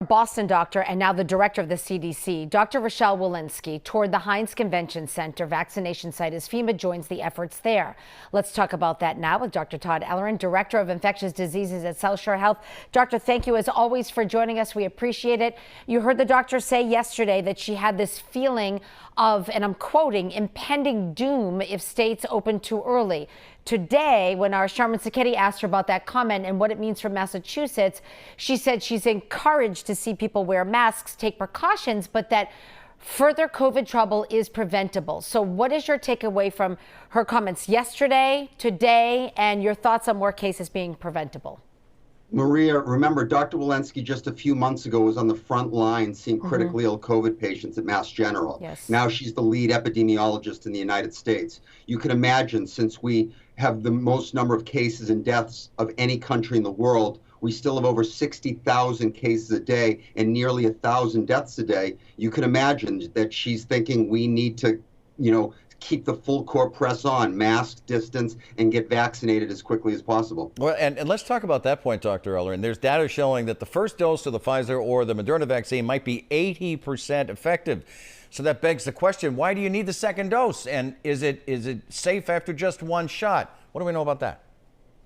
Boston doctor and now the director of the CDC, Dr. Rochelle Walensky, toured the Heinz Convention Center vaccination site as FEMA joins the efforts there. Let's talk about that now with Dr. Todd Ellerin, director of infectious diseases at South Shore Health. Doctor, thank you as always for joining us. We appreciate it. You heard the doctor say yesterday that she had this feeling of, and I'm quoting, impending doom if states open too early. Today, when our Sharman Sacchetti asked her about that comment and what it means for Massachusetts, she said she's encouraged to see people wear masks, take precautions, but that further COVID trouble is preventable. So what is your takeaway from her comments yesterday, today, and your thoughts on more cases being preventable? Maria, remember, Dr. Walensky just a few months ago was on the front line seeing critically ill COVID patients at Mass General. Yes. Now she's the lead epidemiologist in the United States. You can imagine, since we have the most number of cases and deaths of any country in the world, we still have over 60,000 cases a day and nearly 1,000 deaths a day. You can imagine that she's thinking we need to, keep the full court press on, mask, distance, and get vaccinated as quickly as possible. Well, and let's talk about that point, Dr. Ellerin. There's data showing that the first dose of the Pfizer or the Moderna vaccine might be 80% effective. So that begs the question, why do you need the second dose? And is it safe after just one shot? What do we know about that?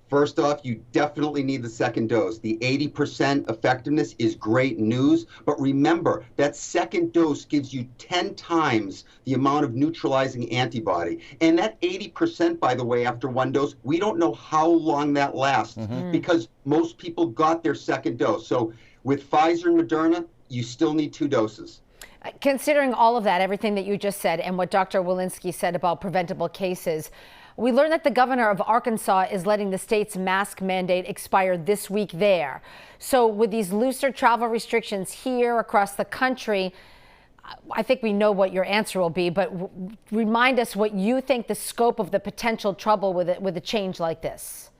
First off, you definitely need the second dose. The 80% effectiveness is great news, but remember, that second dose gives you 10 times the amount of neutralizing antibody. And that 80%, by the way, after one dose, we don't know how long that lasts because most people got their second dose. So with Pfizer and Moderna, you still need 2 doses. Considering all of that, everything that you just said and what Dr. Walensky said about preventable cases, we learned that the governor of Arkansas is letting the state's mask mandate expire this week there. So with these looser travel restrictions here across the country, I think we know what your answer will be, but remind us what you think the scope of the potential trouble with a change like this.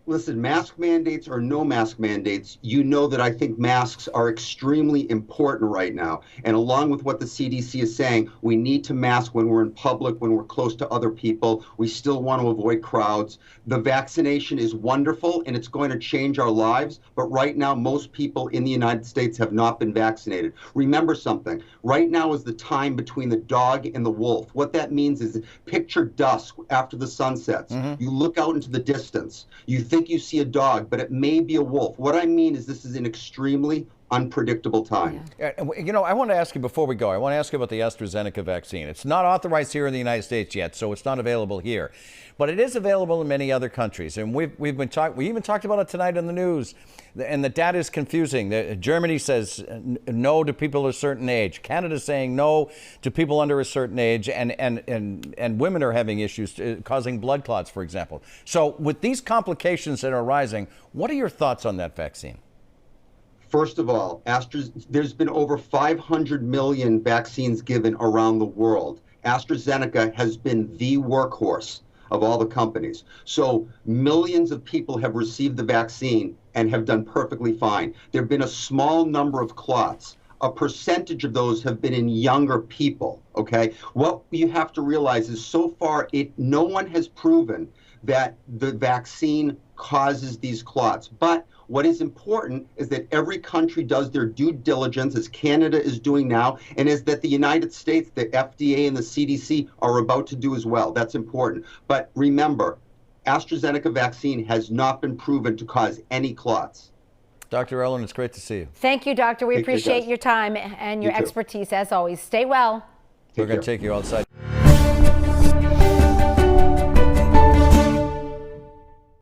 Listen, mask mandates or no mask mandates, you know that I think masks are extremely important right now. And along with what the CDC is saying, we need to mask when we're in public, when we're close to other people. We still want to avoid crowds. The vaccination is wonderful and it's going to change our lives. But right now, most people in the United States have not been vaccinated. Remember something. Right now is the time between the dog and the wolf. What that means is picture dusk after the sun sets. You look out into the distance. You think you see a dog, but it may be a wolf. What I mean is this is an extremely unpredictable time. Yeah. I want to ask you before we go, I want to ask you about the AstraZeneca vaccine. It's not authorized here in the United States yet, so it's not available here. But it is available in many other countries. And we even talked about it tonight in the news. And the data is confusing. Germany says no to people of a certain age. Canada's saying no to people under a certain age. And women are having issues causing blood clots, for example. So with these complications that are rising, what are your thoughts on that vaccine? First of all, there's been over 500 million vaccines given around the world. AstraZeneca has been the workhorse of all the companies. So millions of people have received the vaccine and have done perfectly fine. There have been a small number of clots. A percentage of those have been in younger people, okay? What you have to realize is so far, no one has proven that the vaccine causes these clots. But what is important is that every country does their due diligence, as Canada is doing now, and as that the United States, the FDA and the CDC are about to do as well. That's important. But remember, AstraZeneca vaccine has not been proven to cause any clots. Dr. Ellerin, it's great to see you. Thank you, doctor. We appreciate your time and your expertise as always. Stay well. We're going to take you outside.